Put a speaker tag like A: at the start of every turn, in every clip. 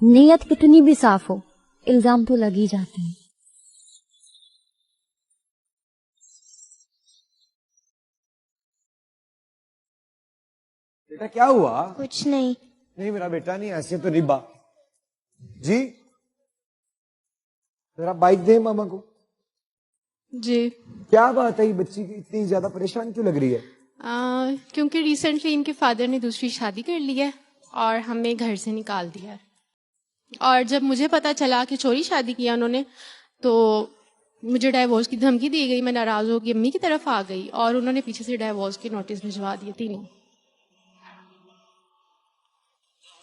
A: नीयत कितनी भी साफ हो, इल्जाम तो लग ही जाते हैं।
B: बेटा क्या हुआ?
C: कुछ नहीं।
B: नहीं मेरा बेटा नहीं, ऐसे तो रिबा जी। जरा बाइक दे मामा को। जी क्या बात है, ये बच्ची की इतनी ज्यादा परेशान क्यों लग रही है?
D: क्योंकि रिसेंटली इनके फादर ने दूसरी शादी कर ली है और हमें घर से निकाल दिया है। और जब मुझे पता चला कि चोरी शादी किया उन्होंने, तो मुझे डाइवोर्स की धमकी दी गई। मैं नाराज होकर अम्मी की तरफ आ गई और उन्होंने पीछे से डाइवोर्स के नोटिस भिजवा दिए तीनों।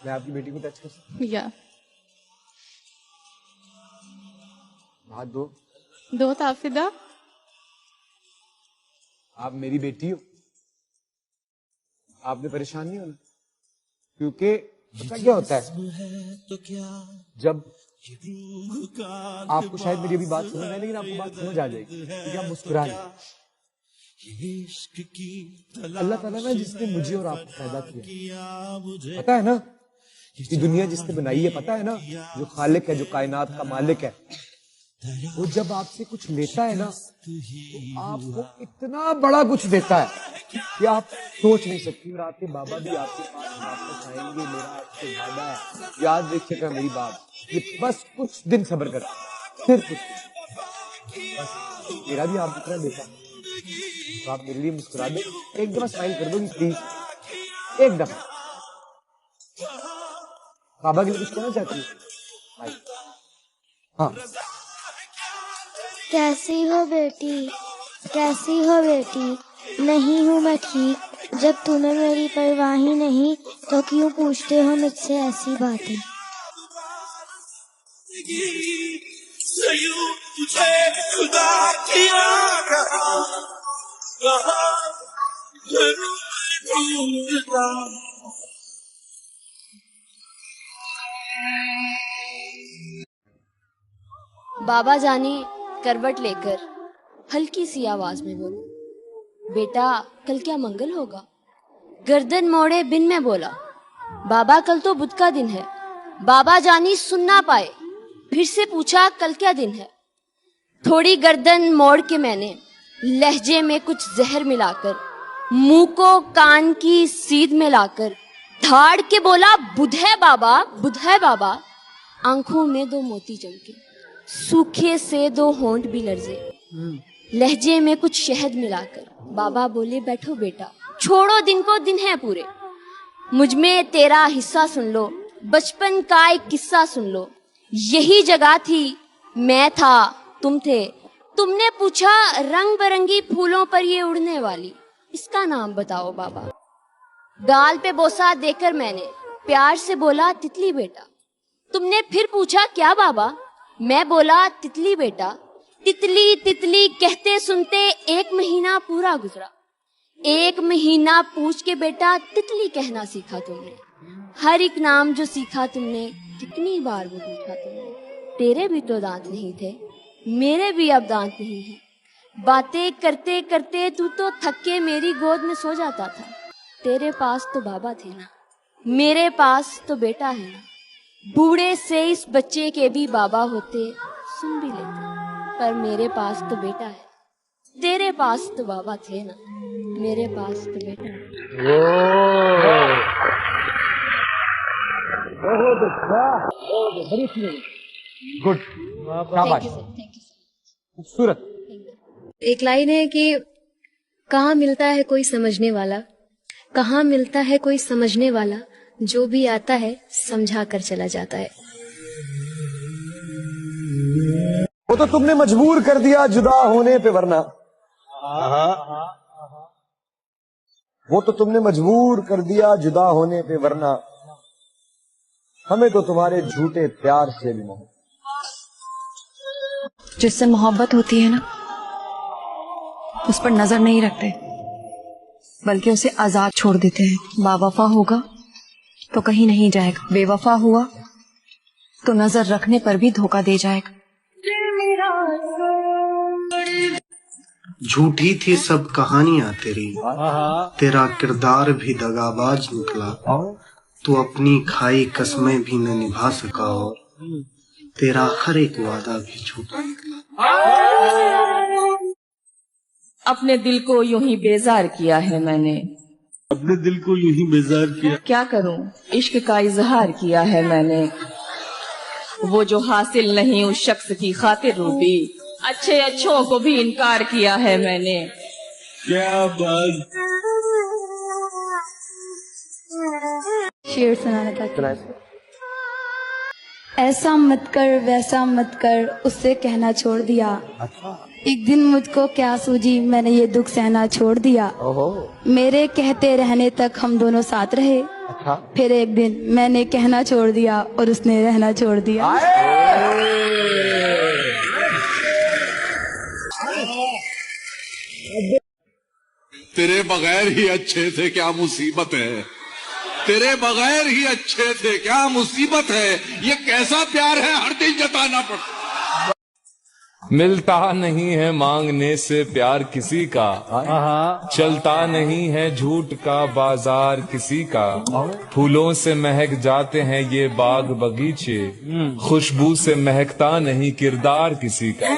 B: मैं आपकी बेटी को टच कर सकता हूं?
D: या
B: हाथ दो।
D: दो ताफिदा।
B: आप मेरी बेटी हो, आपने परेशान नहीं होना, क्योंकि पता क्या होता है, जब आपको शायद मेरी अभी बात समझ आए, लेकिन आपको बात समझ आ जाएगी क्योंकि आप मुस्कुरा रहे। अल्लाह ताला ने जिसने मुझे और आपको पैदा किया, पता है ना, ये दुनिया जिसने बनाई है, पता है ना, जो खालिक है, जो कायनात का मालिक है, वो जब आपसे कुछ लेता है ना, तो आपको इतना बड़ा कुछ देता है कि आप सोच नहीं सकती। और आपके बाबा भी आपके पास वापस आएंगे, मेरा आपसे वादा है, याद रखिएगा मेरी बात। ये बस कुछ दिन सब्र कर, सिर्फ कुछ, बस मेरा भी आप जितना बेटा, तो आप मेरे लिए मुस्कुरा दो, एक दफा स्माइल कर दोगी प्लीज, एक दफा। बाबा के लिए कुछ कहना चाहती है? हाँ।
C: कैसी हो बेटी, कैसी हो बेटी? नहीं हूँ मैं ठीक। जब तुम्हें मेरी परवाह ही नहीं तो क्यों पूछते हो मुझसे ऐसी बातें?
A: बाबा जानी करवट लेकर हल्की सी आवाज में बोला, बेटा कल क्या मंगल होगा? गर्दन मोड़े बिन में बोला, बाबा कल तो बुध का दिन है। बाबा जानी सुन ना पाए, फिर से पूछा कल क्या दिन है? थोड़ी गर्दन मोड़ के मैंने लहजे में कुछ जहर मिलाकर, मुंह को कान की सीध में लाकर धाड़ के बोला, बुध है बाबा, बुध है बाबा। आंखों में दो मोती चमके, सूखे से दो होंठ भी लर्जे, लहजे में कुछ शहद मिलाकर बाबा बोले, बैठो बेटा, छोड़ो दिन को, दिन है पूरे। मुझ में तेरा हिस्सा सुन लो, बचपन का एक किस्सा सुन लो। यही जगह थी, मैं था, तुम थे। तुमने पूछा रंग बिरंगी फूलों पर ये उड़ने वाली, इसका नाम बताओ बाबा। गाल पे बोसा देकर मैंने प्यार से बोला, तितली बेटा। तुमने फिर पूछा क्या बाबा? मैं बोला, तितली बेटा। तितली तितली कहते सुनते 1 महीना पूरा गुजरा। 1 महीना पूछ के बेटा तितली कहना सीखा तुमने। हर एक नाम जो सीखा तुमने, कितनी बार वो पूछा तुमने। तेरे भी तो दांत नहीं थे, मेरे भी अब दांत नहीं है। बातें करते करते तू तो थक के मेरी गोद में सो जाता था। तेरे पास तो बाबा थे ना, मेरे पास तो बेटा है ना। बूढ़े से इस बच्चे के भी बाबा होते, सुन भी लेते, पर मेरे पास तो बेटा है। तेरे पास तो बाबा थे ना, मेरे पास तो बेटा है।
B: बहुत अच्छा, गुड, शाबाश, खूबसूरत।
E: एक लाइन है कि कहाँ मिलता है कोई समझने वाला, कहाँ मिलता है कोई समझने वाला, जो भी आता है समझा कर चला जाता है।
B: वो तो तुमने मजबूर कर दिया जुदा होने पे, वरना वो तो तुमने मजबूर कर दिया जुदा होने पे, वरना हमें तो तुम्हारे झूठे प्यार से भी मोहब्बत।
F: जिससे मोहब्बत होती है ना, उस पर नजर नहीं रखते, बल्कि उसे आजाद छोड़ देते हैं। बावफा होगा तो कहीं नहीं जाएगा, बेवफा हुआ तो नजर रखने पर भी धोखा दे जाएगा।
G: झूठी थी सब कहानियां तेरी, तेरा किरदार भी दगाबाज निकला। तू अपनी खाई कसमें भी न निभा सका और तेरा हर एक वादा भी झूठा निकला।
H: अपने दिल को यूं ही बेजार किया है मैंने,
I: अपने दिल को यूं ही बेजार किया।
H: क्या करूं, इश्क का इजहार किया है मैंने। वो जो हासिल नहीं उस शख्स की खातिर रूबी, अच्छे अच्छों को भी इनकार किया है मैंने।
I: क्या बात।
C: शेर सुनाना था। ऐसा मत कर वैसा मत कर, उससे कहना छोड़ दिया। एक दिन मुझको क्या सूझी, मैंने ये दुख सहना छोड़ दिया। मेरे कहते रहने तक हम दोनों साथ रहे। फिर एक दिन मैंने कहना छोड़ दिया और उसने रहना छोड़ दिया।
J: तेरे बगैर ही अच्छे थे क्या मुसीबत है, तेरे बगैर ही अच्छे थे क्या मुसीबत है। ये कैसा प्यार है हर दिन जताना पड़ता।
K: मिलता नहीं है मांगने से प्यार किसी का, चलता नहीं है झूठ का बाजार किसी का। फूलों से महक जाते हैं ये बाग बगीचे, खुशबू से महकता नहीं किरदार किसी का।